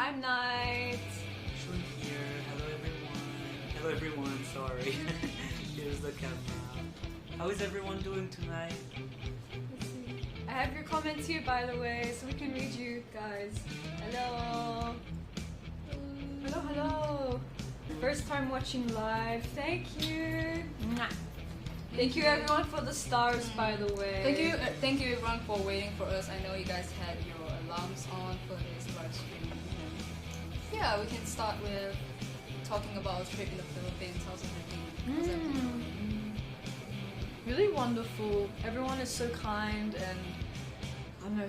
I'm Knite. Shun here. Hello everyone. Hello everyone, sorry. Here's the camera. How is everyone doing tonight? Let's see. I have your comments here, by the way, so we can read you guys. Hello. Hello, hello. First time watching live. Thank you. Mwah. Thank you everyone for the stars, by the way. Thank you everyone for waiting for us. I know you guys had your alarms on for this live stream. Yeah, we can start with talking about our trip in the Philippines. How's everything? Really wonderful. Everyone is so kind, and I don't know,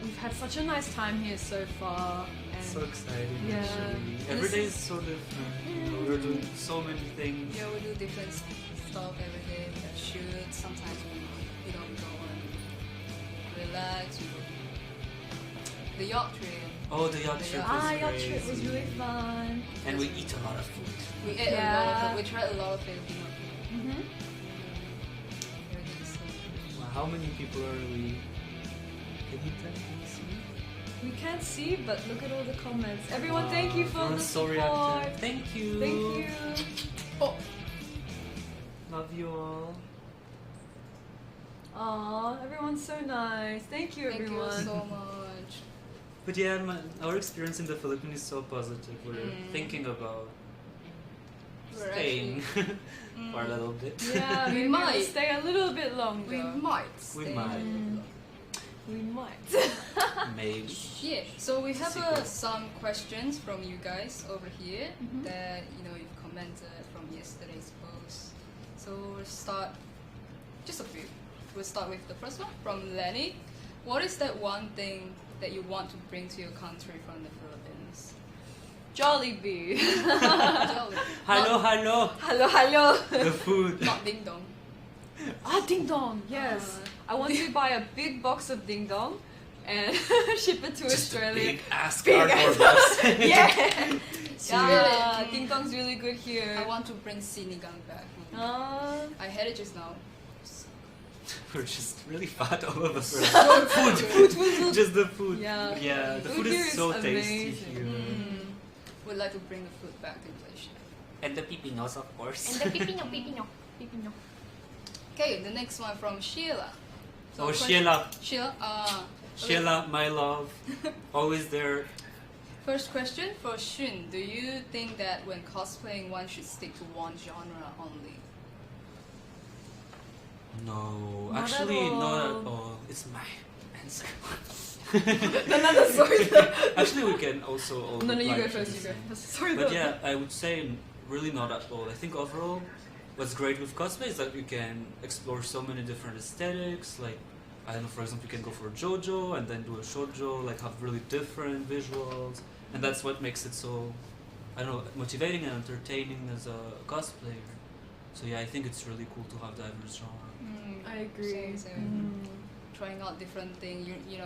we've had such a nice time here so far. And So exciting, Yeah. actually. And Every this day is- is so different. You know, we're doing so many things. Yeah, we do different stuff every day. We have shoots. Sometimes we don't go and relax. We go the yacht trip. Oh, the yacht trip was yacht trip was crazy. really fun. And we eat a lot of food. We ate a lot Yeah. of food. We tried a lot of Filipino food. Mm-hmm. Everything is so good. Wow, how many people are we? Can you tell? Can you see? We can't see, but look at all the comments. Everyone, thank you for the Everyone's so support. reactive. Thank you. Thank you. Oh, Love you all. Aw, everyone's so nice. Thank you, thank everyone. you so much. But yeah, our experience in the Philippines is so positive. We're thinking about We're staying for a little bit. Yeah, We maybe might. we'll stay a little bit longer. We might. We stay. might. We might. Maybe. Yeah. So we have Secret. some questions from you guys over here Mhm. that you've commented from yesterday's post. So we'll start just a few. We'll start with the first one from Lenny. What is that one thing that you want to bring to your country from the Philippines? Jollibee. Jolly. Hello, hello. Hello, hello. The food. Not ding dong. Ding dong. Yes. I want to buy a big box of ding dong and ship it to Just a Australia. big ass Big cardboard ass- box. Yeah. Really? Yeah. Ding dong's really good here. I want to bring sinigang back. Uh, I had it just now. We're just really fat all of us. So Food. Just the food. Yeah. Yeah, the food here is so tasty amazing. here. We'd like to bring the food back to Malaysia. And the pipinos, of course. pipino. Okay, the next one from Sheila. So Oh, question- Sheila. Sheila, okay. Sheila, my love. Always there. First question for Shun. Do you think that when cosplaying one should stick to one genre only? No, Not at actually, not all. at all. It's my answer. Another sorry. Actually, we can also all No, you reply go to first. the You go same. first. Sorry. But yeah, I would say really not at all. I think overall, what's great with cosplay is that you can explore so many different aesthetics. Like, I don't know, for example, you can go for a JoJo and then do a shoujo, like have really different visuals, and that's what makes it so, I don't know, motivating and entertaining as a cosplayer. So yeah, I think it's really cool to have diverse genre. I agree. Same. Trying out different things. You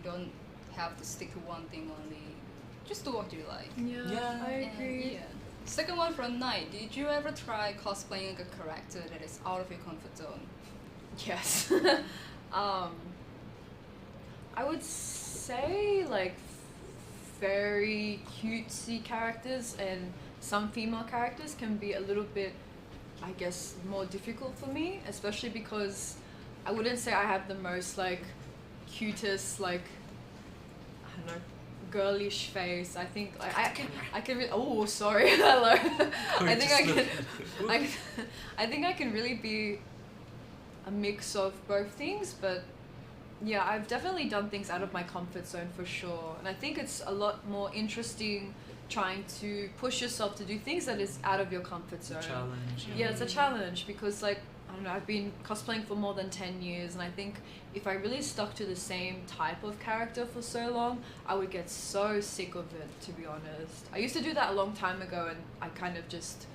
don't have to stick to one thing only. Just do what you like. Yeah, I And, agree. yeah. Second one from Night. Did you ever try cosplaying a character that is out of your comfort zone? Yes. I would say like very cutesy characters and some female characters can be a little bit, I guess, more difficult for me, especially because I wouldn't say I have the most like cutest, like, I don't know, girlish face. I think I can oh sorry. Hello. I think I think I can really be a mix of both things, but yeah, I've definitely done things out of my comfort zone for sure, and I think it's a lot more interesting trying to push yourself to do things that is out of your comfort zone. Challenge. Yeah, it's a challenge because, like, I don't know, I've been cosplaying for more than 10 years, and I think if I really stuck to the same type of character for so long, I would get so sick of it, to be honest. I used to do that a long time ago, and I kind of just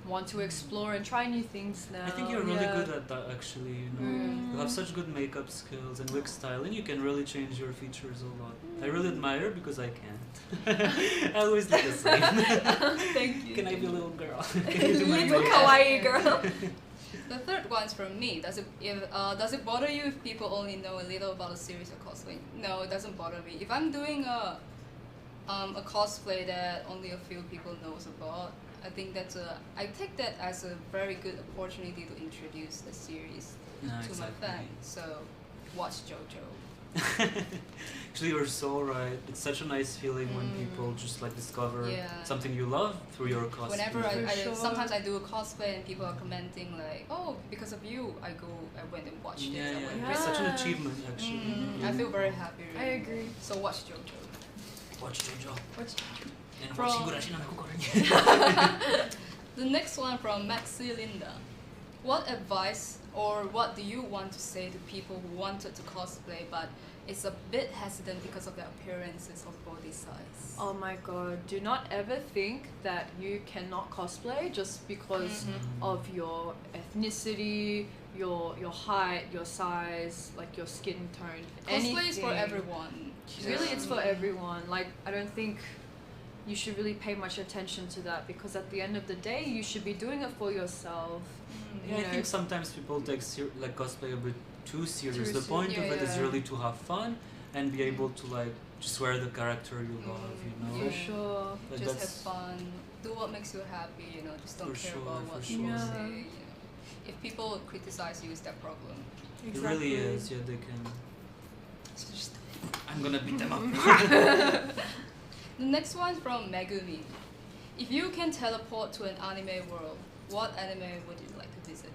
want to explore and try new things now. I think you're really Yeah. good at that, actually. You know, you have such good makeup skills and wig styling. You can really change your features a lot. I really admire because I can't. I always do the same. Thank you. Can I be a little girl? Can you do my Little makeup? kawaii girl. The third one's from me. Does it bother you if people only know a little about a series of cosplay? No, it doesn't bother me. If I'm doing a a cosplay that only a few people knows about. I think I take that as a very good opportunity to introduce the series No, to my fans. So watch JoJo. Actually, you're so right. It's such a nice feeling when people just like discover something you love through your cosplay. Whenever Sure. sometimes I do a cosplay and people are commenting like, "Oh, because of you, I went and watched it." I went It's such an achievement, actually. I feel very happy. I agree. So watch JoJo. Watch JoJo. What's And From- watch Higurashi no Nakokoren. The next one from Maxi Linda. What advice or what do you want to say to people who wanted to cosplay but is a bit hesitant because of their appearances or body size? Oh my god, do not ever think that you cannot cosplay just because of your ethnicity, your height, your size, like your skin tone. Cosplay is for anything. everyone. Really, it's for everyone. Like, I don't think you should really pay much attention to that because at the end of the day, you should be doing it for yourself. Yeah, I think sometimes people take like cosplay a bit too serious. The point of it is Yeah. really to have fun and be able to like just wear the character you love, you know. For sure. But Just that's- have fun. Do what makes you happy. Just don't For care sure, about for what sure. people Yeah. say. If people criticize you, it's their problem. It really is. Yeah, they can. So just do it. I'm gonna beat them up. The next one from Megumi. If you can teleport to an anime world, what anime would you like to visit?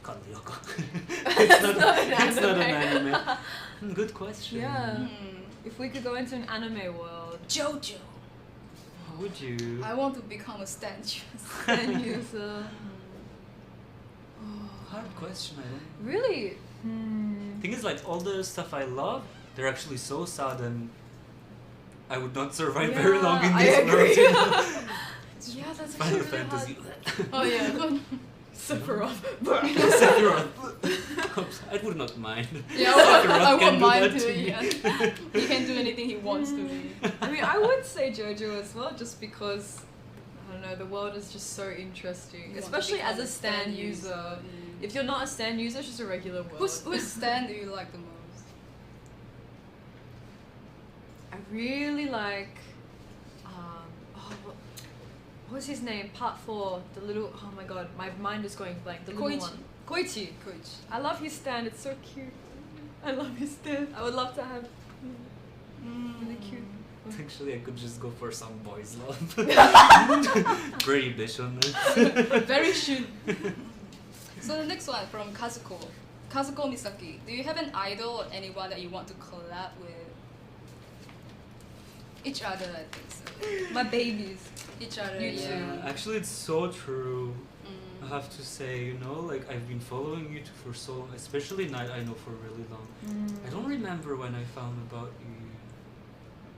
Kanryoko. It's not an anime. Good question. Yeah. If we could go into an anime world, JoJo. Would you? I want to become a statue. and user. Hard question. I don't. Really? Thing is, like all the stuff I love, they're actually so sad, and I would not survive very long in I this agree. world. You know? Yeah, that's Final actually really Fantasy. Oh yeah. Sephiroth. Sephiroth. I would not mind. Yeah, Sephiroth I can wouldn't do mind that to. to me. Yeah. He can do anything he wants to be. I mean, I would say JoJo as well, just because I don't know, the world is just so interesting, You want to especially as become a stan user. If you're not a stan user, it's just a regular world. Whose stand do you like the most? I really like. What was his name? Part 4. The little. Oh my god, my mind is going blank. The little Koichi. one. Koichi. Coach. I love his stand. It's so cute. I love his stand. I would love to have. Really cute. Actually, I could just go for some boys' love. Very bitch on this. Very should. So the next one from Kazuko. Kazuko Misaki. Do you have an idol or anyone that you want to collab with? Each other, I think so. My babies. Each other, You too. yeah. Actually, it's so true. I have to say, like I've been following you two for so long, especially Knight, I know for really long. I don't remember when I found about you.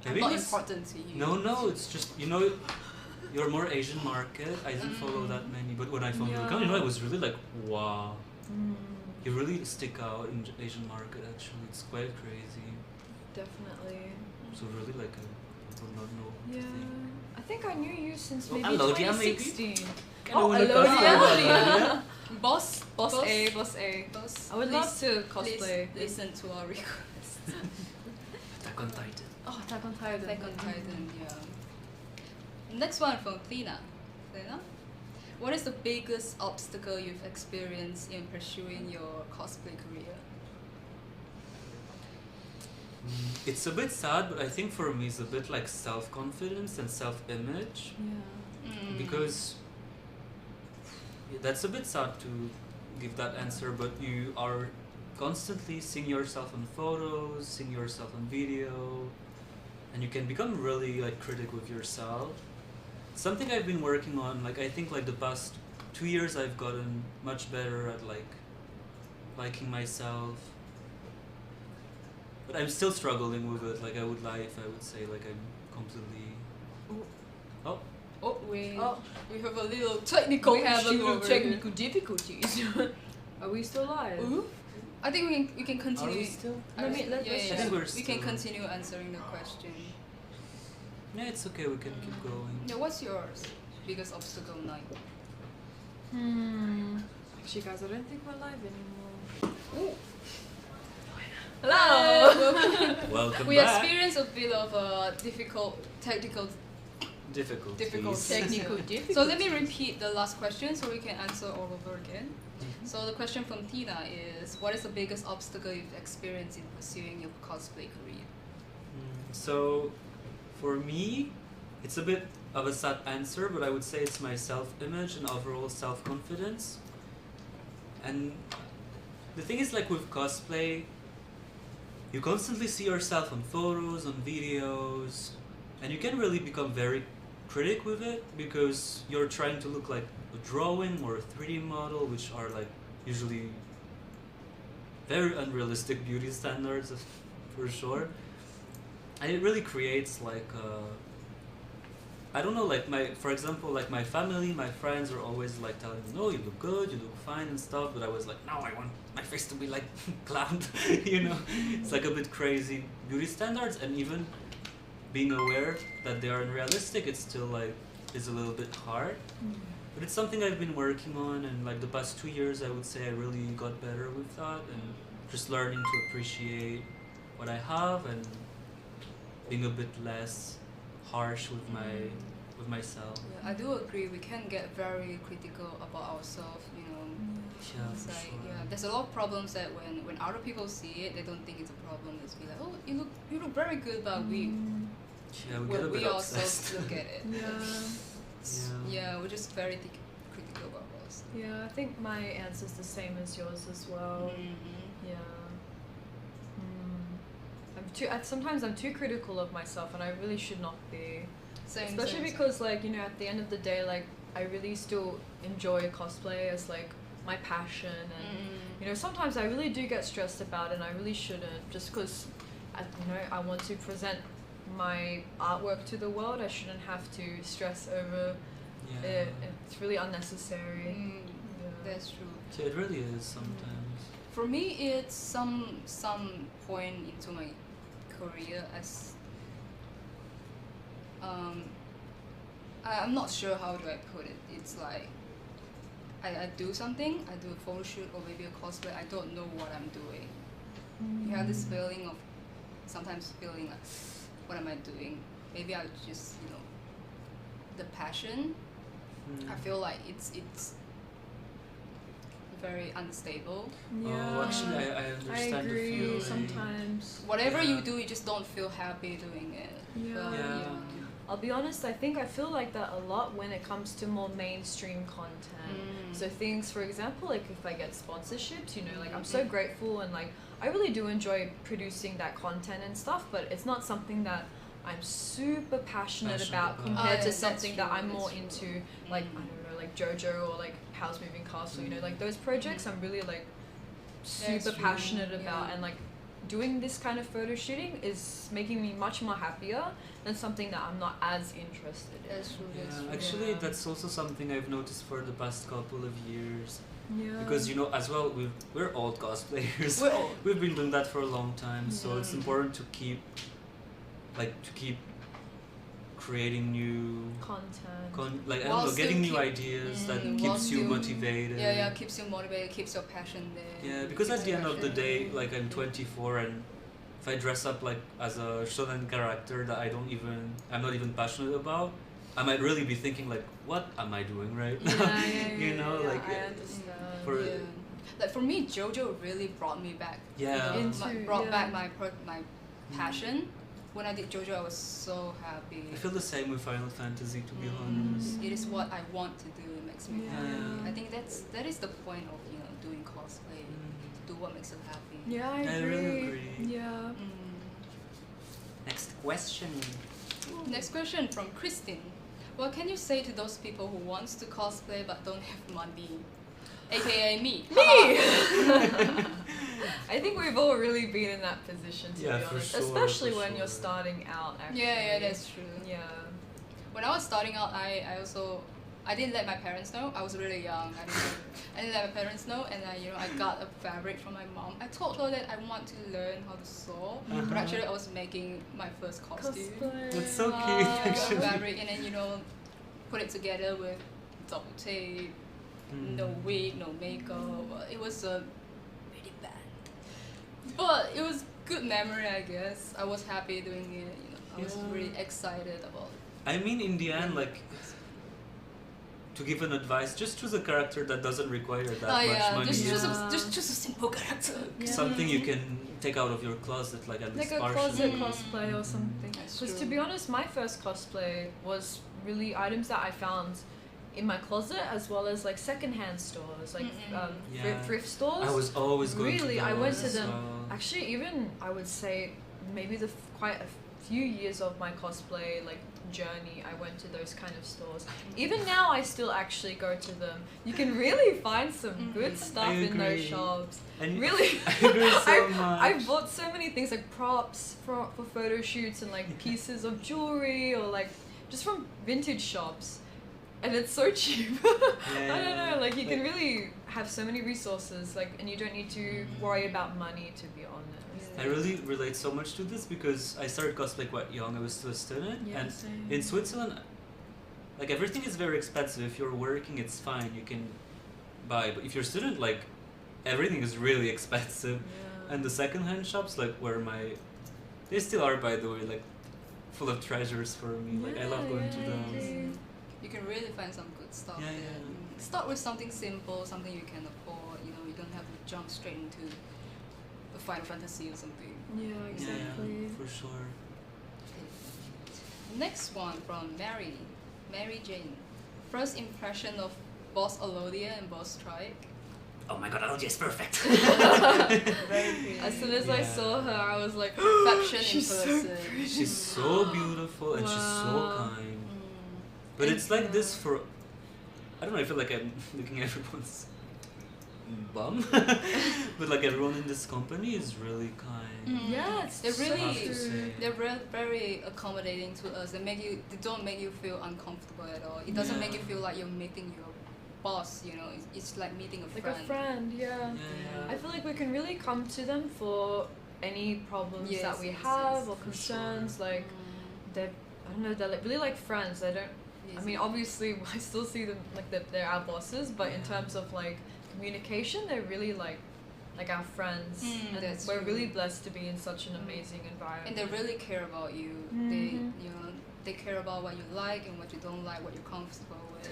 I'm Maybe not it was- important to you. No, it's just, you're more Asian market. I didn't follow that many, but when I found your account, I was really like, wow. You really stick out in Asian market, actually. It's quite crazy. Definitely. So really like, I would not know. what to Yeah. think. I think I knew you since maybe Alodia, maybe? 2016. Kinda wanna Alodia. cosplay that, yeah? Boss. Boss A, Boss A. Boss. I would love to cosplay. Please listen to our request. Attack on Titan. Oh, Attack on Titan. Attack on Titan, yeah. Next one from Thina. Thina? What is the biggest obstacle you've experienced in pursuing your cosplay career? It's a bit sad, but I think for me it's a bit like self-confidence and self-image. Yeah. Because that's a bit sad to give that answer, but you are constantly seeing yourself on photos, seeing yourself on video, and you can become really like critic with yourself. Something I've been working on, like I think like the past 2 years I've gotten much better at like liking myself. But I'm still struggling with it, like I would lie if I would say like I'm completely... Oh. Oh, we have a little Technical issue issue over of technical difficulties. Are we still live? Ooh. I think we can Are continue. we still? Let's yeah, check. yeah. I think we're We can still- continue answering the question. Yeah, it's okay, we can keep going. Yeah, what's yours biggest obstacle night? Actually, guys, I don't think we're live anymore. Ooh. Hello. Welcome We back. experienced a bit of technical Difficulties. Technical difficulties. So let me repeat the last question so we can answer all over again. So the question from Tina is, what is the biggest obstacle you've experienced in pursuing your cosplay career? So, for me, it's a bit of a sad answer, but I would say it's my self-image and overall self-confidence. And the thing is, like with cosplay, you constantly see yourself on photos, on videos, and you can really become very critic with it because you're trying to look like a drawing or a 3D model, which are like usually very unrealistic beauty standards for sure. And it really creates like I don't know, like for example, like my family, my friends are always like telling me, no, you look good, you look fine and stuff, but I was like, no, I want my face to be like clowned, you know? It's like a bit crazy beauty standards, and even being aware that they are unrealistic, it's still like, is a little bit hard. But it's something I've been working on, and like the past 2 years, I would say I really got better with that, and just learning to appreciate what I have and being a bit less harsh with myself. Yeah, I do agree. We can get very critical about ourselves. You know, Yeah, it's for like sure. there's a lot of problems that when other people see it, they don't think it's a problem. It's be like, oh, you look very good, but we Get a bit we obsessed. ourselves look at it. Yeah. We're just very critical about us. Yeah, I think my answer's the same as yours as well. Yeah. Sometimes I'm too critical of myself, and I really should not be. Especially because, like, you know, at the end of the day, like, I really still enjoy cosplay as like my passion, and you know, sometimes I really do get stressed about it, and I really shouldn't, just because you know, I want to present my artwork to the world. I shouldn't have to stress over it. It's really unnecessary. That's true. So it really is sometimes. For me, it's some point into my career as I'm not sure how do I put it. It's like I do something, I do a photo shoot or maybe a cosplay, I don't know what I'm doing. You have this feeling of sometimes feeling like, what am I doing? Maybe I just, you know, the passion. I feel like it's very unstable. Oh, actually, I understand I agree the feeling. sometimes. Whatever you do, you just don't feel happy doing it. But, I'll be honest, I feel like that a lot when it comes to more mainstream content. So things, for example, like if I get sponsorships, you know, like I'm so grateful, and like I really do enjoy producing that content and stuff, but it's not something that I'm super passionate about compared to something that I'm more into, like, I don't know, like JoJo or like House Moving Castle, you know, like those projects I'm really like super passionate about, and like doing this kind of photo shooting is making me much more happier than something that I'm not as interested in. That's true. Actually, that's also something I've noticed for the past couple of years. Yeah. Because, you know, as well, we're old cosplayers. We're old. We've been doing that for a long time, so it's important to keep creating new content. I don't know, getting new ideas that keeps you motivated. Yeah, keeps you motivated, keeps your passion there. Yeah, because at the end of the day, like, I'm 24, and if I dress up like as a shonen character that I'm not even passionate about, I might really be thinking like, what am I doing right now? You know, yeah, like I understand. Like for me, JoJo really brought me back. Yeah. You know, brought back my passion. When I did JoJo, I was so happy. I feel the same with Final Fantasy, to be honest. It is what I want to do. It makes me happy. Yeah. I think that is the point of, you know, doing cosplay. To do what makes you happy. Yeah, I I agree. really agree. Yeah. Next question. Next question from Christine. What can you say to those people who wants to cosplay but don't have money? AKA me. I think we've all really been in that position, to be honest. For sure, Especially for when sure. you're starting out, actually. Yeah, that's true. Yeah. When I was starting out, I didn't let my parents know. I was really young. I didn't let my parents know, and I got a fabric from my mom. I told her that I want to learn how to sew, but actually I was making my first costume. Cosplay. That's so cute, I got a actually. fabric, and then put it together with double tape, no wig, no makeup. It was really bad, but it was good memory, I guess. I was happy doing it. You know, I was Yeah. really excited about it. I mean, in the end, like, to give an advice, just choose a character that doesn't require that much money. just choose Yeah. just choose a simple character. Yeah. Something you can take out of your closet, like at Like least a partially. closet cosplay or something. That's Because to true. be honest, my first cosplay was really items that I found in my closet, as well as like secondhand stores, like Yeah. thrift stores. I was always going Really, to I went those, to them. so- Actually, even I would say maybe quite a few years of my cosplay like journey, I went to those kind of stores. Even now, I still actually go to them. You can really find some good stuff in those agree. shops. And Really, I agree so much. I bought so many things like props for photo shoots and like pieces of jewelry or like just from vintage shops, and it's so cheap. I don't know, like you can really have so many resources, like, and you don't need to worry about money, to be honest. I really relate so much to this because I started cosplay quite young. I was still a student, and same. in Switzerland, like everything is very expensive. If you're working, it's fine, you can buy. But if you're a student, like everything is really expensive. Yeah. And the secondhand shops, like they still are, by the way, like full of treasures for me. Like I love going to I them. agree. You can really find some good stuff Yeah, there. yeah. Start with something simple, something you can afford. You know, you don't have to jump straight into the Final Fantasy or something. Yeah, exactly. Yeah, for sure. Next one from Mary Jane. First impression of Boss Alodia and Boss Strike. Oh my god, Algie is perfect. Very pretty. As soon as I Yeah. saw her, I was like, Perfection in she's so person. pretty. She's so beautiful and she's so Wow. kind. Mm. But And- it's like this for, I don't know, I feel like I'm looking at everyone's bum. But like everyone in this company is really kind. Mm. Yeah, it's They're so really- I have to true. say. They're very accommodating to us. They don't make you feel uncomfortable at all. It doesn't Yeah. make you feel like you're meeting your boss. You know, it's like meeting a Like friend. a friend, yeah. Yeah. I feel like we can really come to them for any problems Yes, that we yes, have yes, or for concerns. sure. Like they're, I don't know, they're like really like friends. They don't. I mean, obviously, I still see them like they're our bosses, but in Yeah. terms of like communication, they're really like our friends, Mm, and that's we're true. really blessed to be in such an amazing environment. and they really care about you. Mhm. They care about what you like and what you don't like, what you're comfortable with.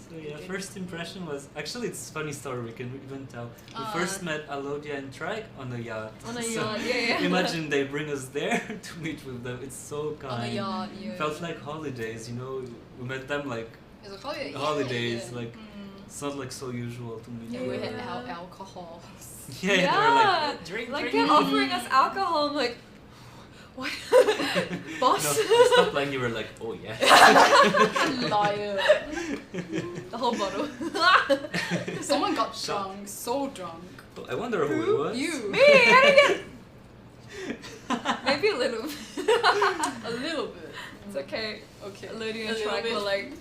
So yeah, first impression was actually it's a funny story. We can even tell. We first met Alodia and Trike on a yacht. On a So yacht, yeah. imagine they bring us there to meet with them. It's so kind. On a yacht, yeah. Felt like holidays, you know. We met them like It's a holiday. holidays, yeah. like it's not like so usual to meet. And we had Yeah. alcohol. Yeah, Yeah. they were like drink, Like drink. they're offering us alcohol. I'm like, what, boss? No, stop lying. You were like, oh yeah. Liar. The whole bottle. Someone got Shut. drunk, so drunk. I wonder who it was. You. Me, I didn't get. Maybe a little. A little bit. It's okay. Okay. Elodie A and little Trike bit. were like,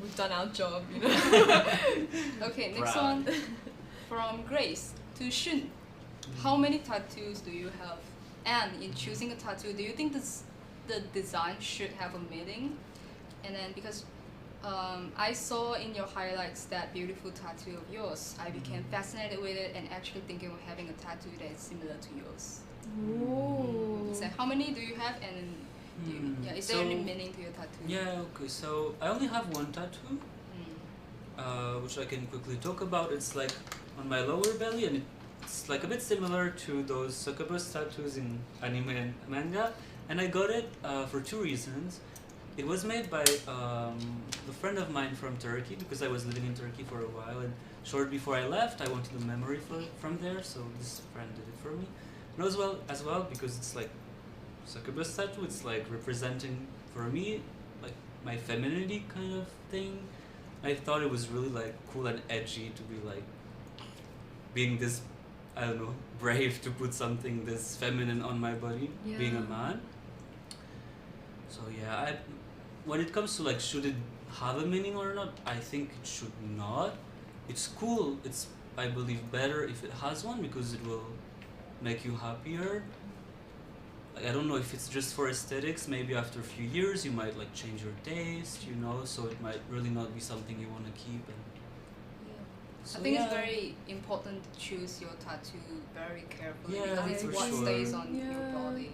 we've done our job, you know. Okay, next Proud. one from Grace to Shun. How many tattoos do you have? And in choosing a tattoo, do you think the design should have a meaning? And then because I saw in your highlights that beautiful tattoo of yours, I became fascinated with it and actually thinking of having a tattoo that is similar to yours. Ooh. So how many do you have, and do you, yeah, is there any So- meaning to your tattoo? Yeah. Okay. So I only have one tattoo. Mm. Which I can quickly talk about. It's like on my lower belly, and it's like a bit similar to those succubus tattoos in anime and manga. And I got it for two reasons. It was made by a friend of mine from Turkey because I was living in Turkey for a while, and short before I left, I wanted a memory from there. So this friend did it for me, and as well because it's like succubus tattoo. It's like representing for me like my femininity kind of thing. I thought it was really like cool and edgy to be like being this, I don't know, brave to put something this feminine on my body, being a Yeah. man. So yeah, when it comes to like should it have a meaning or not, I think it should not. It's cool. It's I believe better if it has one because it will make you happier. Like, I don't know if it's just for aesthetics. Maybe after a few years you might like change your taste, you know. So it might really not be something you want to keep. And So I think yeah. it's very important to choose your tattoo very carefully Yeah, because it's for what sure. stays on your Yeah. body.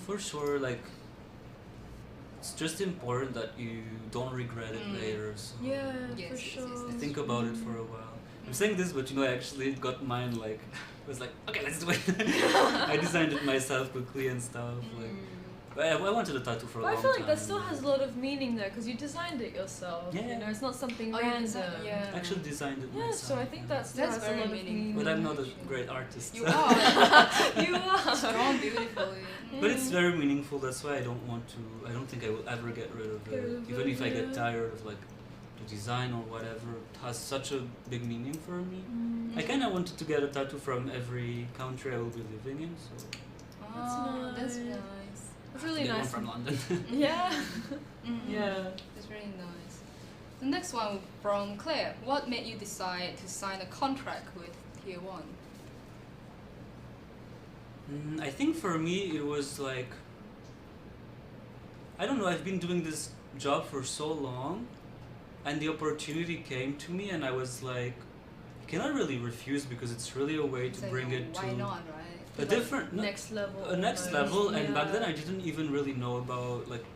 For sure, like it's just important that you don't regret it later. So Yeah, Yes, for yes, sure. yes, think about it for a while. I'm saying this, but I actually got mine like I was like, okay, let's do it. I designed it myself quickly and stuff. Like, but I wanted a tattoo for a But long I time. feel like that still has a lot of meaning though, because you designed it yourself. Yeah. You know, it's not something Oh, you random. designed- yeah. I actually designed it Yeah, myself. so I think yeah. that still That's has a very lot of meaningful. meaning. But I'm not a great artist. You so- are. You are. Drawn beautifully. But it's very meaningful. That's why I don't want to. I don't think I will ever get rid of Get rid it. of Even it, if I get yeah. tired of like the design or whatever, it has such a big meaning for me. Mm. I kind of wanted to get a tattoo from every country I will be living in. So Oh, that's nice. nice. It's really get one nice. from London. Yeah. Mhm. Yeah. That's really nice. The next one from Claire. What made you decide to sign a contract with Tier 1? I think for me it was like I don't know. I've been doing this job for so long, and the opportunity came to me, and I was like, I cannot really refuse because it's really a way to It's like, bring it why to not, right? a different Next level. a next almost. level. And back Yeah. then I didn't even really know about like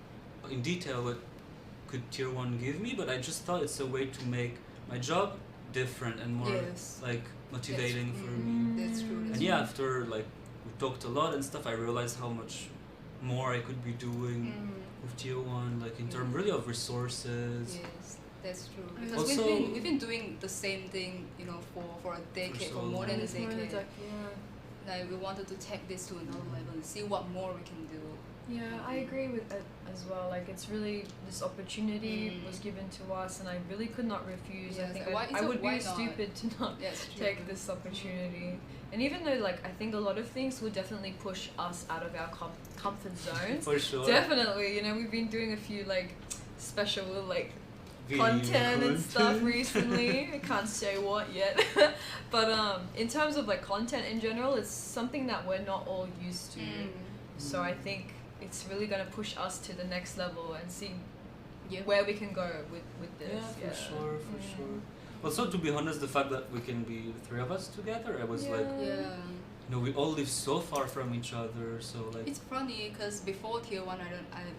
in detail what could Tier 1 give me, but I just thought it's a way to make my job different and more Yes. like motivating for me. That's true. That's And yeah, after like we talked a lot and stuff, I realized how much more I could be doing with Tier 1, like in terms really of resources. Yes, that's true. Yeah. Because Also- we've been doing the same thing, for a decade, so for more than a It's more decade. like, yeah. Like we wanted to take this to another level and see what more we can do. Yeah, I agree with it as well. Like, it's really this opportunity was given to us, and I really could not refuse. I Yes, think and why- I so would why be not? stupid to not That's true. take this opportunity. And even though, like, I think a lot of things will definitely push us out of our comfort zones. For sure. Definitely, you know, we've been doing a few like special like Video content and stuff content. recently. I can't say what yet, but in terms of like content in general, it's something that we're not all used to. So I think it's really gonna push us to the next level and see where we can go with this. Yeah, for sure, for sure. Also, to be honest, the fact that we can be the three of us together, I was like, Yeah. we all live so far from each other, so like, It's funny because before Tier 1,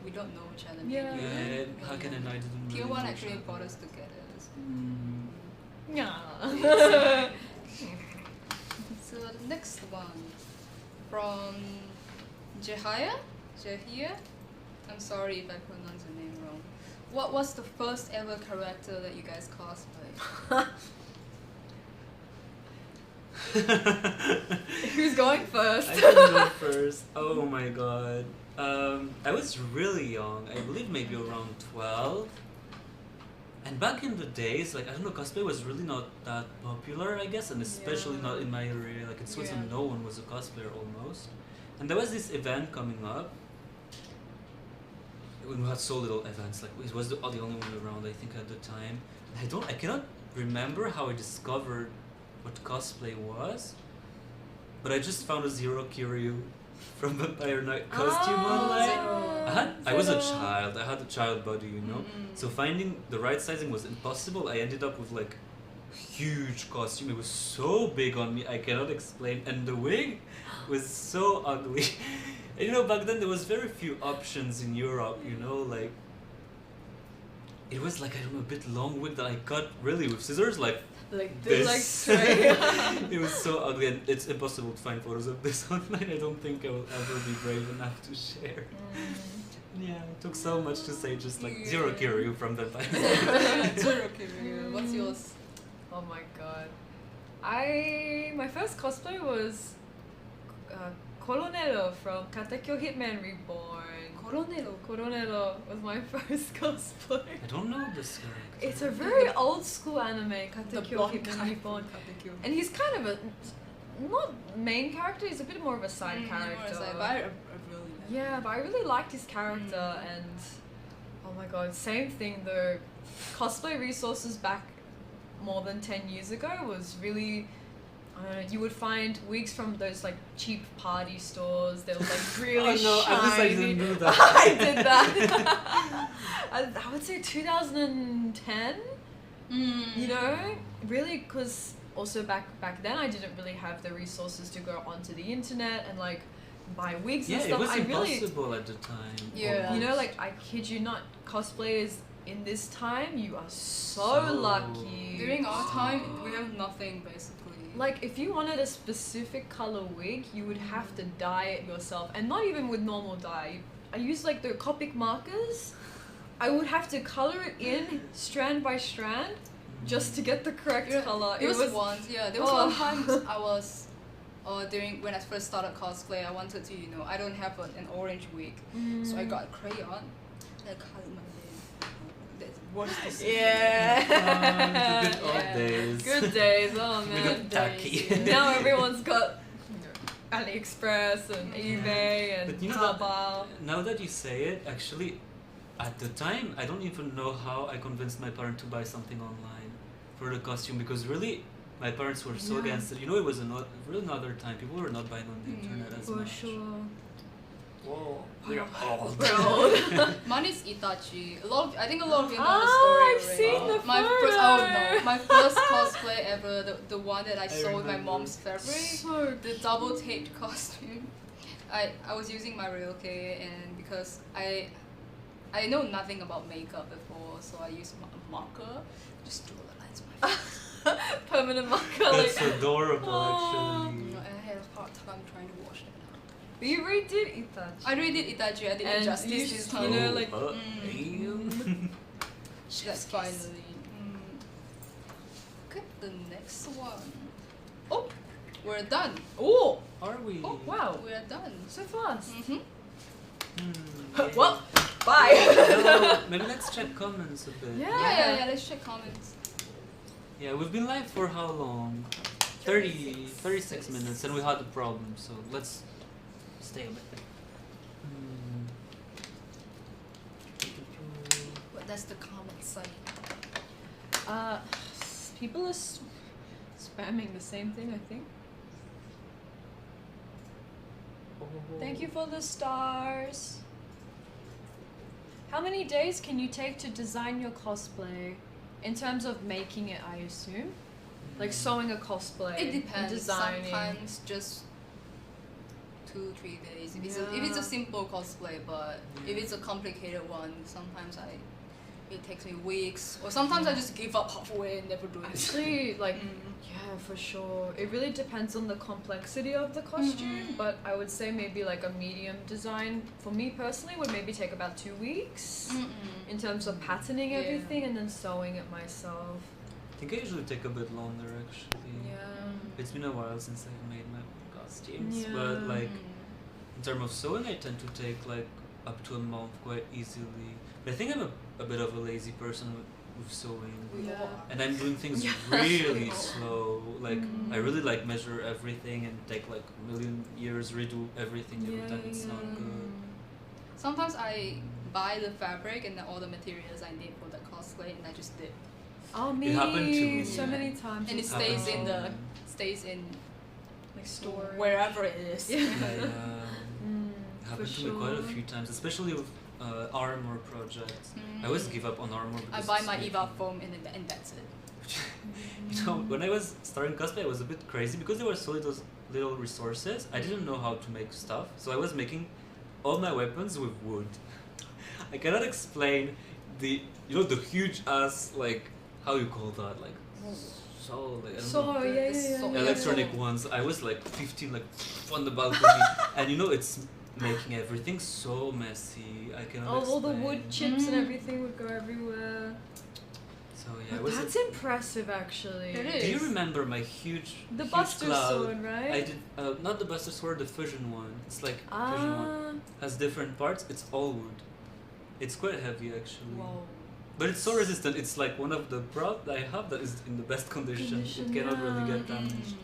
we don't know each other. Yeah. maybe. Hakken and I didn't Tier really 1 know actually each brought other. us together. Yeah. So the next one from Jahia. I'm sorry if I pronounced your name wrong. What was the first ever character that you guys cosplay? Who's going first? I can go first. Oh my god. I was really young. I believe maybe around 12. And back in the days, like, I don't know, cosplay was really not that popular, I guess, and especially not in my area. Like, in Switzerland, no one was a cosplayer almost. And there was this event coming up. We had so little events, like, it was the only one around, I think, at the time. I cannot remember how I discovered what cosplay was, but I just found a Zero Kiryu from Vampire Knight costume online. I was a child. I had a child body, So finding the right sizing was impossible. I ended up with like huge costume. It was so big on me. I cannot explain. And the wig was so ugly. And, back then there was very few options in Europe. Like it was like, I don't know, a bit long wig that I cut really with scissors, like this. Like straight. It was so ugly, and it's impossible to find photos of this online. I don't think I will ever be brave enough to share. Yeah, it took so much to say just like Zero Kiryu from Vampire. Zero Kiryu. What's yours? Oh my god. My first cosplay was Coronelo from Katekyo Hitman Reborn. Coronelo was my first cosplay. I don't know this character. It's a very old school anime, The Katekyo blonde Hitman guy Reborn. from Katekyo. And he's kind of a, not main character, he's a bit more of a side character. But I really like Yeah, but I really liked his character and oh my god, same thing though. Cosplay resources back more than 10 years ago was really, I don't know, you would find wigs from those like cheap party stores. They were like really Oh no, shiny. I wish I didn't do that. I did that. I would say 2010. You know, really, because also back then I didn't really have the resources to go onto the internet and like buy wigs and Yeah, stuff. it was I really, impossible at the time. Yeah. you know, like I kid you not, cosplayers in this time, you are so So- lucky. During our time, we have nothing basically. Like if you wanted a specific color wig, you would have to dye it yourself, and not even with normal dye. I used like the Copic markers. I would have to color it in strand by strand just to get the correct color. There was once, yeah, there was Oh. one time I was, during when I first started cosplay, I wanted to, you know, I don't have an orange wig, so I got a crayon and I colored my name. That's worst decision. Yeah. The good old Yeah. days. Good days, oh We man. got tacky. Now everyone's got AliExpress and eBay and But you know what? Taobao. Now that you say it, actually, at the time, I don't even know how I convinced my parent to buy something online for the costume, because really, my parents were so Yeah. against it. You know, it was really another time. People were not buying on the internet as For much. sure. Whoa, we're old. We're old. Mine is Itachi. I think a lot of you know Ah, the story I've already. seen the My photo. first, oh no, my first cosplay ever, the one that I I saw with my remember. mom's fabric, So the double taped costume. I was using my real K, and because I know nothing about makeup before, so I used a marker, just draw the lines on my face. permanent marker. That's Like, adorable, Oh. actually. And I had a hard time trying to wash it out. but you already did Itachi. I really did Itachi, I did And justice you this sh- time. you know, like- damn. That's finally. Okay, the next one. Oh, we're done. Oh, Are we? oh wow, We're done. so fast. Mm-hmm. Hmm, Well, bye. no, maybe let's check comments a bit. Yeah. Yeah. Let's check comments. Yeah, we've been live for how long? 36 minutes, and we had a problem, so let's stay a bit. But that's the comment site. People are spamming the same thing, I think. Thank you for the stars. How many days can you take to design your cosplay? In terms of making it, I assume? Like sewing a cosplay. It depends. And designing. Sometimes just 2-3 days. If it's a simple cosplay, but if it's a complicated one, sometimes it takes me weeks, or sometimes I just give up halfway and never do it. Actually, like, yeah, for sure. It really depends on the complexity of the costume, but I would say maybe like a medium design, for me personally, would maybe take about 2 weeks in terms of patterning Yeah. everything and then sewing it myself. I think I usually take a bit longer, actually. Yeah. It's been a while since I've made my costumes, Yeah. but like in terms of sewing, I tend to take like up to a month quite easily. But I think I'm a bit of a lazy person with sewing. Yeah. And I'm doing things Yeah. really slow. Like I really like measure everything and take like a million years, redo everything every time. It's not good. Sometimes I buy the fabric and then all the materials I need for the cosplay, and I just dip, Oh, me. happened to me. So many times. and it it's stays happened. in like store wherever it is. Yeah. It happened to me quite a few times, especially with armor projects. I always give up on armor. I Because buy it's my making- Eva foam and that's it. You know, when I was starting cosplay, I was a bit crazy because there were so little resources. I didn't know how to make stuff, so I was making all my weapons with wood. I cannot explain the the huge ass, like, how you call that, like I don't know. yeah. Electronic ones. I was like 15, like on the balcony, and it's making everything so messy. I cannot All the explain. wood chips and everything would go everywhere. So yeah, it was. That's impressive, actually. It Do you is. remember my huge The huge Buster cloud? Sword, right? I did not the Buster Sword, the Fusion one. It's like Fusion one. Has different parts. It's all wood. It's quite heavy actually. Whoa. But it's so resistant. It's like one of the props that I have that is in the best condition. It cannot really get damaged.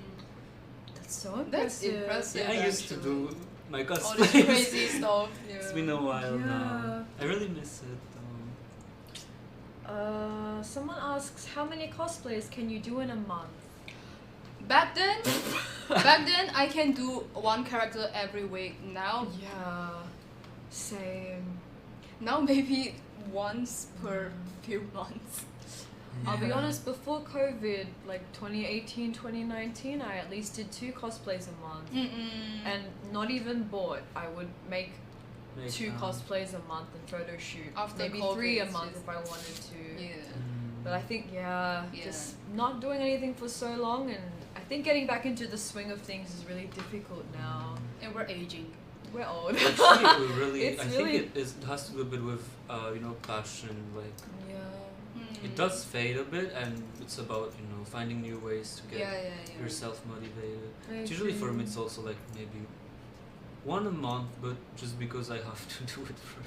That's so That's impressive. impressive. Yeah, I used to actually. do my All this cosplays. crazy stuff. Yeah. It's been a while now. Yeah. I really miss it though. Someone asks, how many cosplays can you do in a month? Back then, I can do one character every week. Yeah, same. Now maybe once per few months. I'll be honest, before COVID, like 2018, 2019, I at least did 2 cosplays a month. And not even bought. I would make 2 cosplays a month and photo shoot. After Maybe COVID, 3 a it's month just- if I wanted to. Yeah. But I think, Yeah. just not doing anything for so long, and I think getting back into the swing of things is really difficult now. And we're aging. We're old. Actually, we really, It's I really- think it has to do a bit with, passion. Like, Yeah. it does fade a bit, and it's about, finding new ways to get Yeah. yourself motivated. I Usually for me, agree. it's also like maybe 1 a month, but just because I have to do it for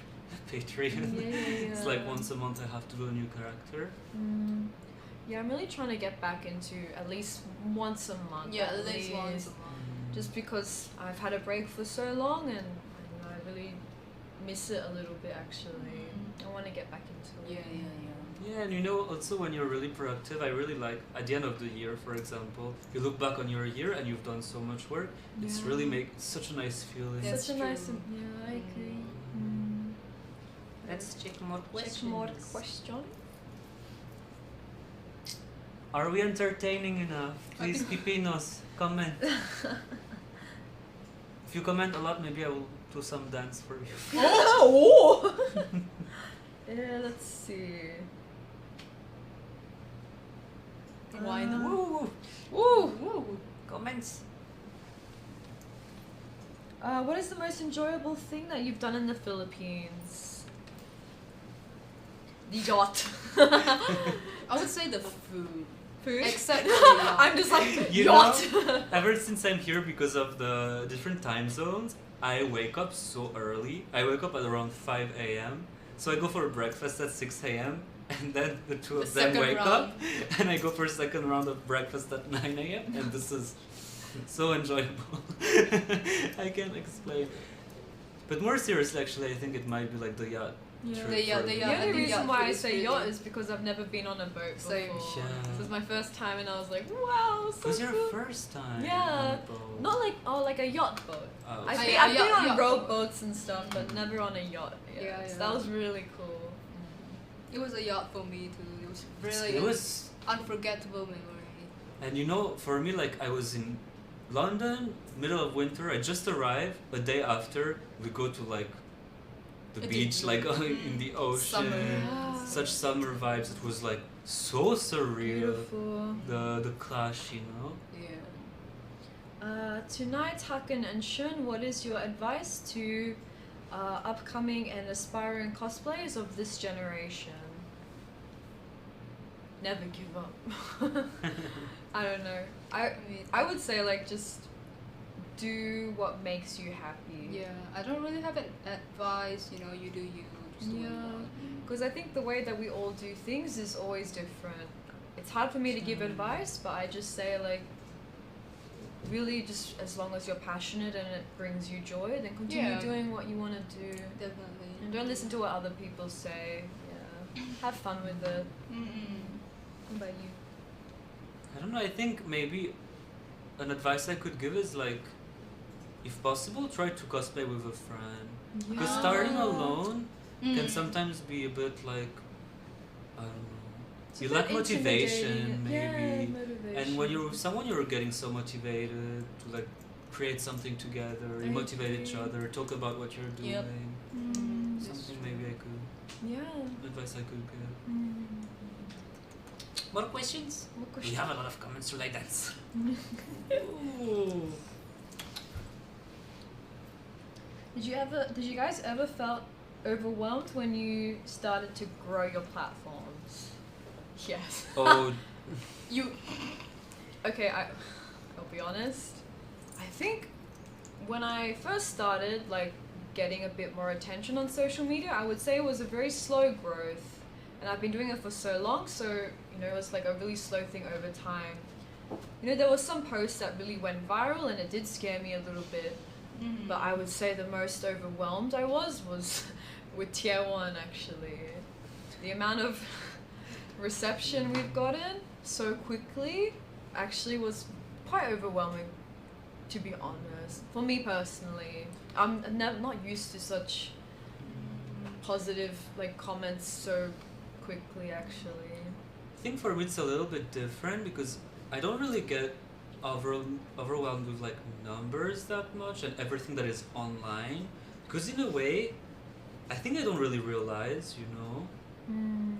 Patreon. Yeah. It's like once a month I have to do a new character. Yeah, I'm really trying to get back into at least once a month. Yeah, at least once a month. Just because I've had a break for so long, and I really miss it a little bit actually. I want to get back into it. Yeah. Yeah, and also when you're really productive, I really like at the end of the year, for example, you look back on your year and you've done so much work. It's Yeah. really it's such a nice feeling. Yeah. That's Such a nice. true. Yeah, I agree. Let's check more questions. Check more question. Are we entertaining enough? Please, Pipinos, comment. If you comment a lot, maybe I will do some dance for you. Oh! Yeah, let's see. Why not? Woo! Woo! Comments. What is the most enjoyable thing that you've done in the Philippines? The yacht. I would say the food. Food? Except for the yacht. I'm just like, You yacht. Ever since I'm here, because of the different time zones, I wake up so early. I wake up at around 5 a.m. So I go for breakfast at 6 a.m. And then the two of The them second wake round. up, and I go for a second round of breakfast at 9 a.m. And this is so enjoyable. I can't explain. But more seriously, actually, I think it might be like the yacht. Yeah. trip The yacht- for the me. The yacht- only the reason yacht why food I is say really- yacht is because I've never been on a boat before. Same. Yeah. This was my first time, and I was like, wow, so It was your cool. first time Yeah. on a boat. Not like a yacht boat. Oh, I've Ah, been, yeah, I've been yacht- on yacht rowboat boat. boats and stuff, but never on a yacht. Yeah, Yeah, So yeah. that was really cool. It was a yacht for me too. It was really it was, unforgettable memory. and for me, like I was in London, middle of winter. I just arrived. A day after, we go to like the A beach, deep- like in the ocean. Summer. Yeah. Such summer vibes. It was like so surreal. Beautiful. The clash, Yeah. Tonight, Hakken and Shun, what is your advice to upcoming and aspiring cosplayers of this generation? Never give up. I don't know. I would say like just do what makes you happy. Yeah, I don't really have an advice. You do you. Just do what you Yeah. want. Because I think the way that we all do things is always different. It's hard for me to give advice, but I just say like, really just as long as you're passionate and it brings you joy, then continue Yeah. doing what you want to do. Definitely. And don't listen to what other people say. Yeah. Have fun with it. What about you? I don't know. I think maybe an advice I could give is like, if possible, try to cosplay with a friend. Because Yeah. starting alone can Mm. sometimes be a bit like, I don't know. It's You a lack bit motivation, intimidating. maybe. Yeah, motivation. And when you're with someone, you're getting so motivated to like create something together. You I motivate each agree. other, talk about what you're doing. Yep. That's Something true. maybe I could Yeah. advice I could give. More questions? What We question? have a lot of comments to like that. Ooh. Did you guys ever felt overwhelmed when you started to grow your platforms? Yes. Oh, You. Okay, I'll be honest. I think when I first started like getting a bit more attention on social media, I would say it was a very slow growth. And I've been doing it for so long, so it was like a really slow thing over time. There were some posts that really went viral and it did scare me a little bit. But I would say the most overwhelmed I was with Tier 1 actually. The amount of reception we've gotten so quickly actually was quite overwhelming, to be honest. For me personally. I'm not used to such positive like comments so quickly actually. think for me it's a little bit different because I don't really get overwhelmed with like numbers that much and everything that is online. Because in a way, I think I don't really realize, you know.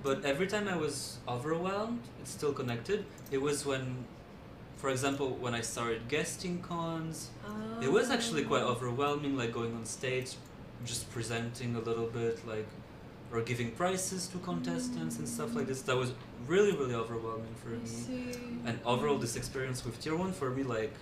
But every time I was overwhelmed, it's still connected. It was when, for example, when I started guesting cons, it was actually quite overwhelming, like going on stage, just presenting a little bit, like, or giving prizes to contestants and stuff like this. That was really, really overwhelming for me. And overall, this experience with Tier 1 for me, like,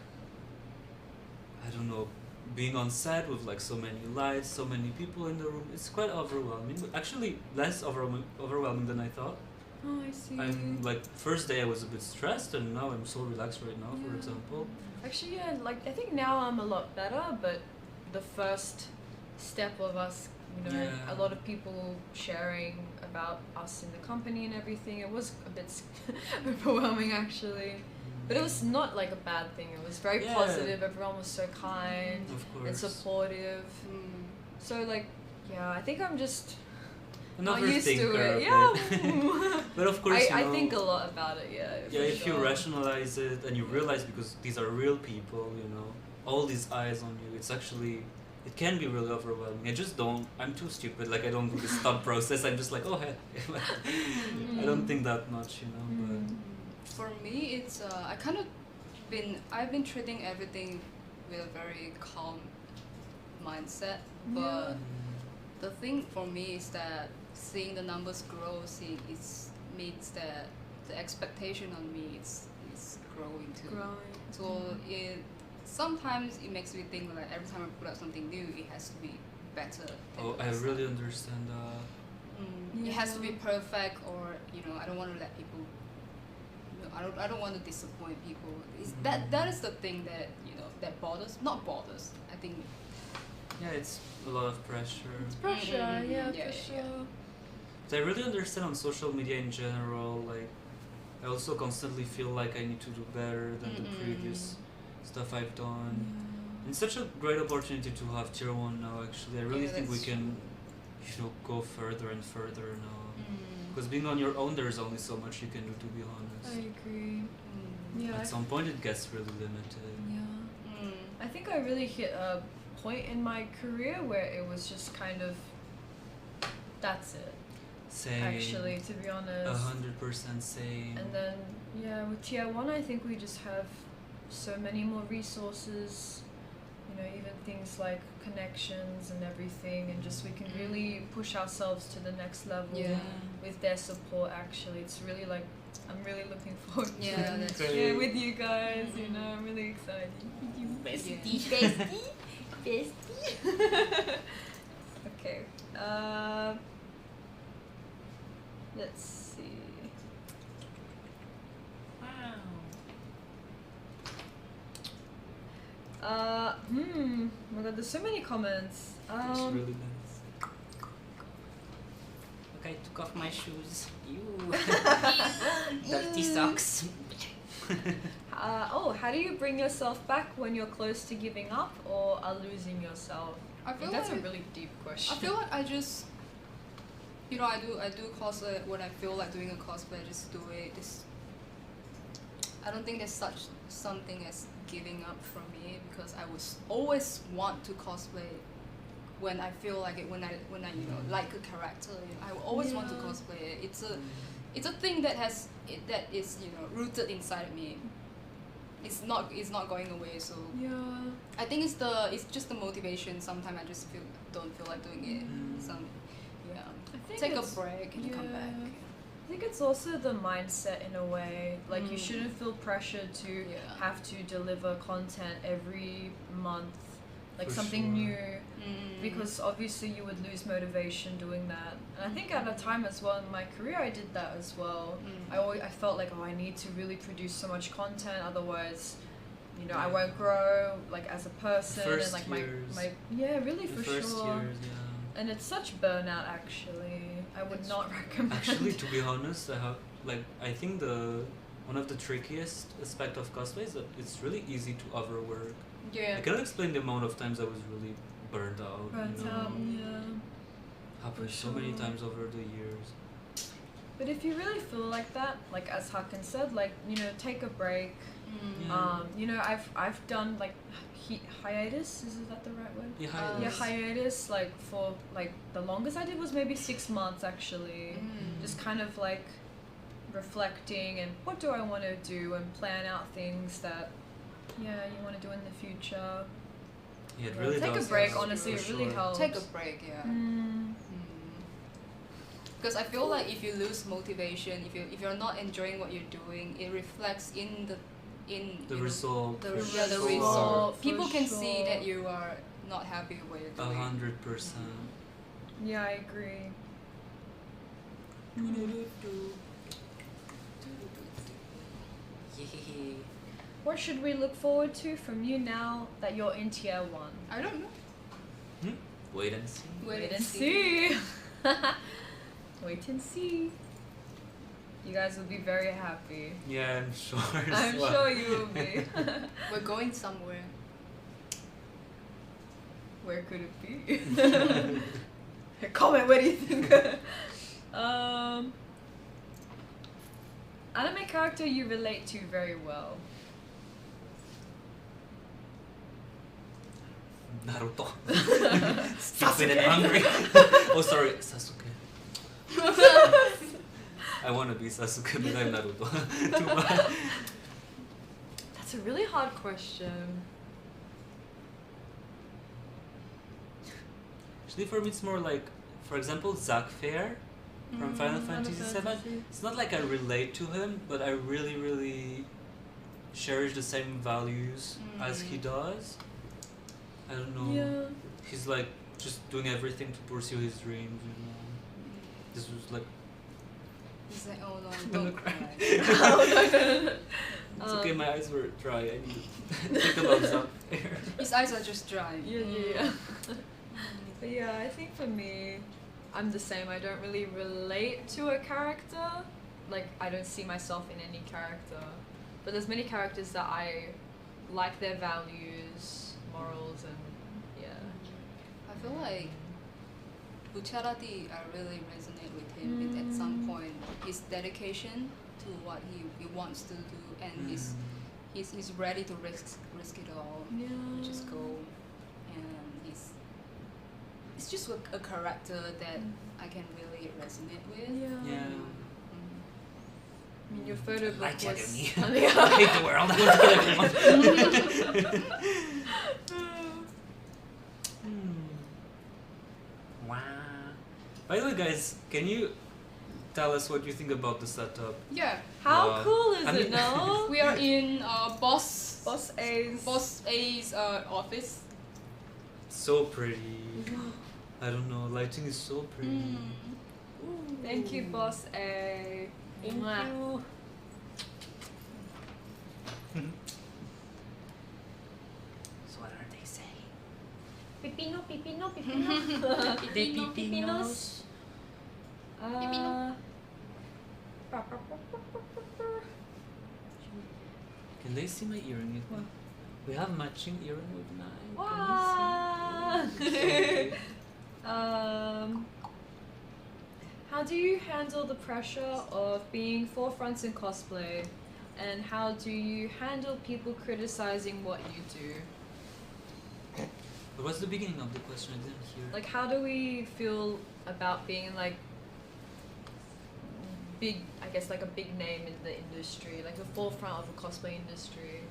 I don't know, being on set with like so many lights, so many people in the room, it's quite overwhelming. But actually, less overwhelming than I thought. Oh, I see. I'm like, first day I was a bit stressed, and now I'm so relaxed right now, for example. Actually, yeah, like, I think now I'm a lot better, but the first step of us, you know, Yeah. a lot of people sharing about us in the company and everything, it was a bit overwhelming actually. But it was not like a bad thing, it was very Yeah. positive, everyone was so kind Of and course. supportive. So like, yeah, I think I'm just An not used to overthinker, it. Yeah. But of course, I you know, think a lot about it, yeah. yeah, for if you sure. rationalize it and you realize because these are real people, you know, all these eyes on you, it's actually, it can be really overwhelming. I just don't, I'm too stupid, like I don't do this thought process, I'm just like, oh hey. I don't think that much, you know, but For me, it's I've been treating everything with a very calm mindset. But the thing for me is that seeing the numbers grow, means that the expectation on me is growing too. Growing. So sometimes it makes me think like every time I put out something new, it has to be better. than oh, I last really time. understand that. It has to be perfect, or you know, I don't want to let people. I don't want to disappoint people. That is the thing that you know that not bothers. I think. Yeah, it's a lot of pressure. It's pressure, yeah, Yeah, for yeah. sure. But I really understand on social media in general, like, I also constantly feel like I need to do better than the previous stuff I've done. It's such a great opportunity to have Tier 1 now, actually. I really think we that's can, you know, go further and further now. Because being on your own, there's only so much you can do, to be honest. I agree. Yeah. At some point, it gets really limited. Yeah. I think I really hit a point in my career where it was just kind of, that's it. Same. Actually, to be honest. 100% same. And then, yeah, with Tier 1, I think we just have so many more resources, you know, even things like connections and everything, and just we can really push ourselves to the next level with their support, actually. It's really like, I'm really looking forward to that's yeah, with you guys, you know, I'm really excited. You bestie. Bestie. Okay. Let's see. Oh my god, there's so many comments. It's really nice. Okay, took off my shoes. You dirty socks. How do you bring yourself back when you're close to giving up or are losing yourself? I feel That's like a really deep question. I feel like I just, you know, I do cosplay when I feel like doing a cosplay. I just do it. I don't think there's such something as giving up for me, because I was always want to cosplay when I feel like it, when I you know like a character. You know, I always want to cosplay it. It's a thing that is you know rooted inside me. It's not going away. So I think it's just the motivation. Sometimes I just don't feel like doing it. I think Take a it's- break and come back. I think it's also the mindset in a way. Like you shouldn't feel pressure to have to deliver content every month, like For something sure. new, because obviously you would lose motivation doing that. And I think at a time as well in my career I did that as well. I felt like, oh, I need to really produce so much content, otherwise, you know, I won't grow like as a person First and like years. my really The for first sure. years, yeah. And it's such burnout actually. I would not recommend. Actually, to be honest, I think one of the trickiest aspect of cosplay is that it's really easy to overwork. Yeah. I cannot explain the amount of times I was really burned out. Burnt you know? out, yeah. Happened For so many sure. times over the years. But if you really feel like that, like as Hakken said, like, you know, take a break. You know, I've done like hiatus. Is that the right word? Yeah, Yeah, hiatus. Like for like the longest I did was maybe 6 months actually. Just kind of like reflecting and what do I want to do and plan out things that you want to do in the future. Yeah, it really take does a break. help, Honestly, for it really sure. helps. Take a break, yeah. Because I feel like if you lose motivation, if you're not enjoying what you're doing, it reflects in the result. The for result. For People can sure. see that you are not happy with what you're doing. 100%. Yeah, I agree. Yay. What should we look forward to from you now that you're in tier 1? I don't know. Wait and see. Wait and see. Wait and see. You guys will be very happy. Yeah, I'm sure. I'm sure you will be. We're going somewhere. Where could it be? Comment, what do you think? Anime character you relate to very well. Naruto. Stupid and hungry. Oh, sorry, Sasuke. I want to be Sasuke, but I'm Naruto. Too bad. That's a really hard question. Actually, for me, it's more like, for example, Zack Fair from Final Fantasy VII. It's not like I relate to him, but I really, really cherish the same values as he does. I don't know. Yeah. He's like just doing everything to pursue his dreams, you know. This was like. He's like, oh no, I'm don't gonna cry. It's okay, my eyes were dry. I need to think about Zack Fair. His eyes are just dry. Yeah. But yeah, I think for me, I'm the same. I don't really relate to a character. Like, I don't see myself in any character. But there's many characters that I like their values, morals, and yeah. I feel like Bucharati, I really resonate with him at some point. His dedication to what he wants to do, and he's ready to risk it all. Yeah. Just go, and it's just a character that I can really resonate with. Yeah. I mean, your photo book Like was... me. Oh, I yeah. hate the world. I want to kill everyone. Wow. By the way, guys, can you tell us what you think about the setup? Yeah, How cool is I mean- it, no? we are in Boss A's office. So pretty. I don't know, lighting is so pretty. Thank you, Boss A. Thank Mwah. you. So what are they saying? Pipino, pipino, pipino. They Pipino, pipinos. Can they see my earring? With me? We have matching earring with mine. Wow. Can you see? How do you handle the pressure of being forefronts in cosplay? And how do you handle people criticizing what you do? But what's the beginning of the question? I didn't hear. Like, how do we feel about being like big, I guess, like a big name in the industry, like the forefront of the cosplay industry?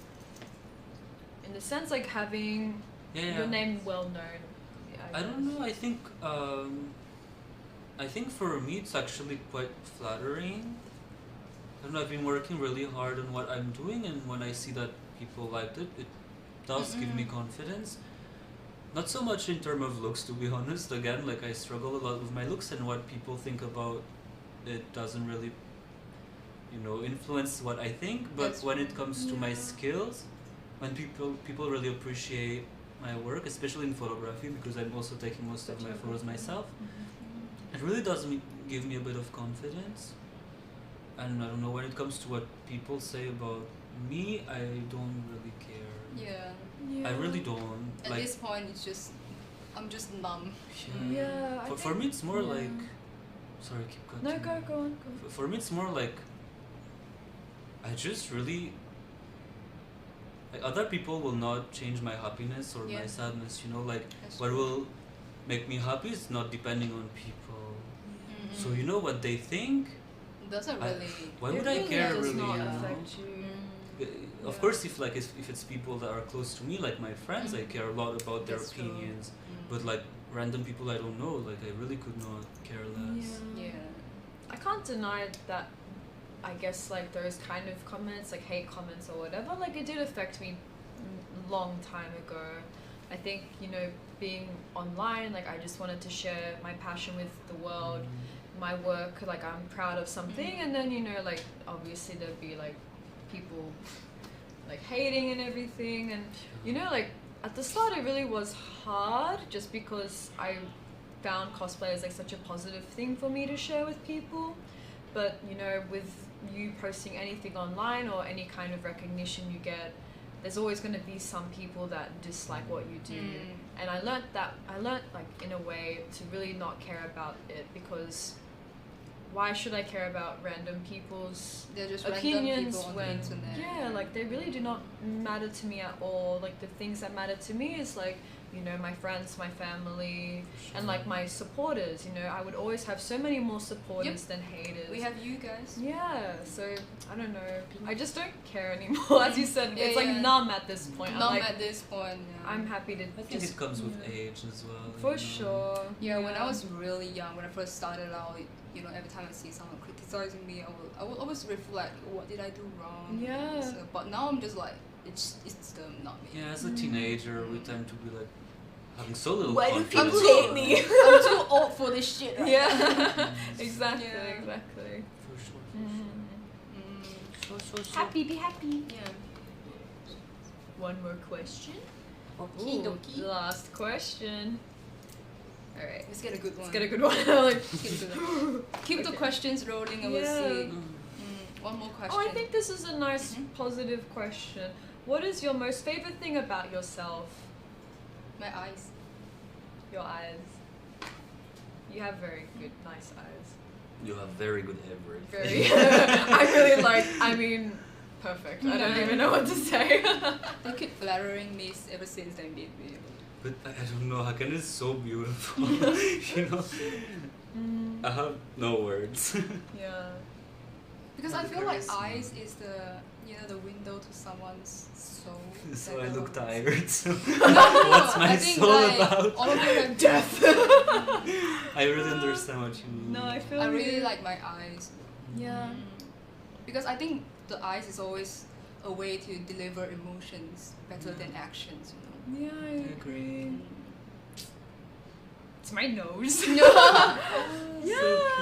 In the sense, like having your name well known. Yeah, I don't know. I think for me it's actually quite flattering. I don't know. I've been working really hard on what I'm doing, and when I see that people liked it, it does give me confidence. Not so much in terms of looks, to be honest. Again, like I struggle a lot with my looks, and what people think about it doesn't really, influence what I think. But when it comes to my skills, when people really appreciate my work, especially in photography, because I'm also taking most of my photos myself, it really does give me a bit of confidence. And I don't know, when it comes to what people say about me, I don't really care. Yeah. I really don't. At this point, I'm just numb. Yeah. For me, it's more like Sorry, keep cutting. No, go on. Go. For me, it's more like I just really like other people will not change my happiness or my sadness. You know, like That's what true. will make me happy is not depending on people. Mm-hmm. So you know what they think. Doesn't I- really. Why It would I really care? does Really, not you know? affect you. Of Yeah. course, if it's people that are close to me, like my friends, I care a lot about their That's true. opinions. But like random people I don't know, like I really could not care less. Yeah. I can't deny that. I guess like those kind of comments, like hate comments or whatever, like it did affect me long time ago. I think, you know, being online, like I just wanted to share my passion with the world, my work, like I'm proud of something, and then, you know, like obviously there'd be like people like hating and everything, and you know, like at the start it really was hard just because I found cosplay as like such a positive thing for me to share with people. But you know, with you posting anything online or any kind of recognition you get, there's always going to be some people that dislike what you do. And I learnt like in a way to really not care about it, because why should I care about random people's They're just opinions random people on when the internet. yeah, like they really do not matter to me at all. Like the things that matter to me is like, you know, my friends, my family, and like my supporters. You know, I would always have so many more supporters than haters. We have you guys. Yeah, so I don't know. I just don't care anymore. As you said, Yeah, it's like yeah. numb at this point. Numb I'm like, at this point. Yeah. I'm happy to I think just it comes with age as well. for you know. sure. Yeah, when I was really young, when I first started out, you know, every time I see someone criticizing me, I will always reflect, what did I do wrong? Yeah. So, but now I'm just like, it's them, not me. Yeah, as a teenager, we tend to be like having so little Why do confidence. people hate me? I'm too old for this shit. Right Yeah, now. exactly, Yeah. exactly. For sure. Mm, Happy, be happy. yeah. One more question. Okie Ooh, dokie. last question. All right, Let's get a good one. let's get a good one. Like, Let's get a good one. Keep the Okay. questions rolling and we'll Yeah. see. One more question. oh, I think this is a nice, Mhm. positive question. What is your most favorite thing about yourself? My eyes. Your eyes. You have very good, nice eyes. You have very good average. Very. I really like. I mean, perfect. I don't even know what to say. They keep flattering me ever since they meet me. But I don't know, Hakken is so beautiful. You know? I have no words. Yeah. Because And I the feel like charisma. eyes is the window to someone's soul. So that I look goes- tired. So No, what's my I think soul like, about? All of you have Death. I really understand what you mean. No, I feel. I really you. like my eyes. Yeah. Because I think the eyes is always a way to deliver emotions better than actions, you know. Yeah, I agree. It's my nose. No. Yeah,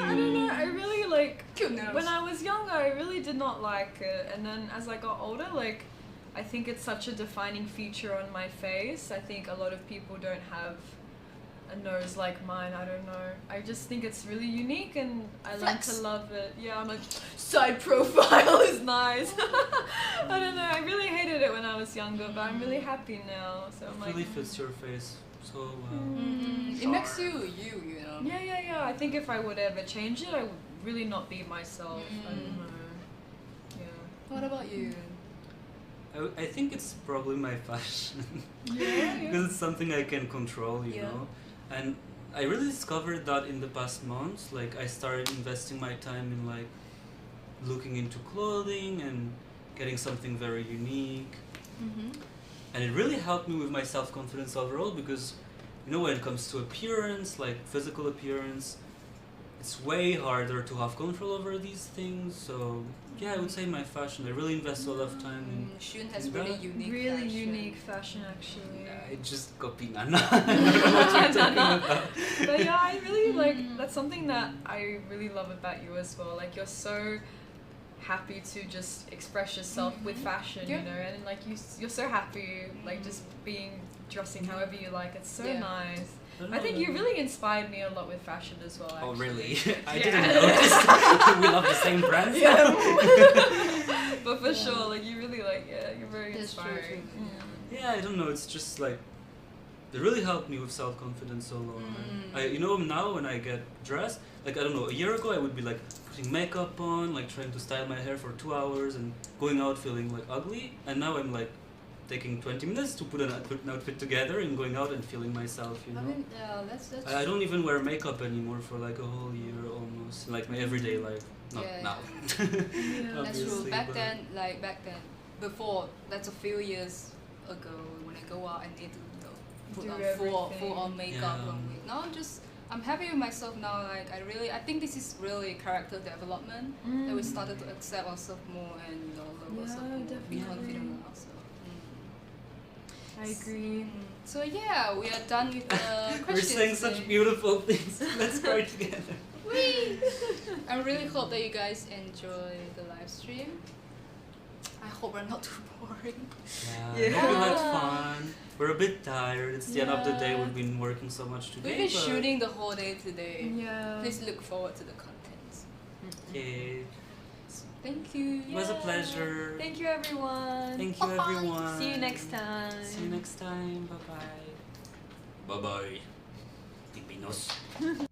I don't know. I really like. Cute nose. When I was younger, I really did not like it, and then as I got older, like, I think it's such a defining feature on my face. I think a lot of people don't have a nose like mine. I don't know. I just think it's really unique, and I learned to Flex. love it. Yeah, I'm like, side profile is nice. I don't know. I really hated it when I was younger, but I'm really happy now. So I'm It like, really fits your face so well. It makes you, you know. yeah. I think if I would ever change it, I would really not be myself. I don't know. Yeah. What about you? I think it's probably my fashion. Yeah. Because it's something I can control, you Yeah. know. And I really discovered that in the past months. Like I started investing my time in like looking into clothing and getting something very unique. And it really helped me with my self-confidence overall, because you know, when it comes to appearance, like physical appearance, it's way harder to have control over these things. So yeah, I would say my fashion. I really invest a lot of time in. Shun has in really that. unique Really fashion. unique fashion, actually. I just copy Nana. I don't know what you're talking about. But yeah, I really like. That's something that I really love about you as well. Like you're so happy to just express yourself with fashion, Yeah. you know, and like you're so happy, like just being dressing however you like. It's so Yeah. nice. I think you really inspired me a lot with fashion as well. Oh Actually. really? I Yeah. didn't notice. We love the same brands. Yeah. But for sure, like you really like, yeah, you're very That's true, inspiring. true. Yeah, I don't know. It's just like it really helped me with self-confidence so long. Now when I get dressed, like I don't know, a year ago I would be like putting makeup on, like trying to style my hair for 2 hours and going out feeling like ugly, and now I'm like taking 20 minutes to put an outfit together and going out and feeling myself, you know. I mean, yeah, that's I don't even wear makeup anymore for like a whole year almost, like my everyday life. Not Yeah. now. That's true. Obviously, Back but- then, before, that's a few years ago, when I go out, I need to put Do on everything. full on makeup. Yeah. Now I'm happy with myself now. Like I think this is really character development that we started to accept ourselves more and love Yeah, ourselves more, be definitely. confident in ourselves. I agree. So yeah, we are done with the questions. We're saying such today. beautiful things. Let's cry together. Whee! I really hope that you guys enjoy the live stream. I hope we're not too boring. Yeah, hope you had fun. We're a bit tired. It's the end of the day. Yeah. We've been working so much today. We've been but shooting the whole day today. Yeah. Please look forward to the content. Okay. Thank you. It was a pleasure. Thank you, everyone. Thank you, Bye-bye. everyone. See you next time. See you next time. Bye bye. Bye bye. Pipinos.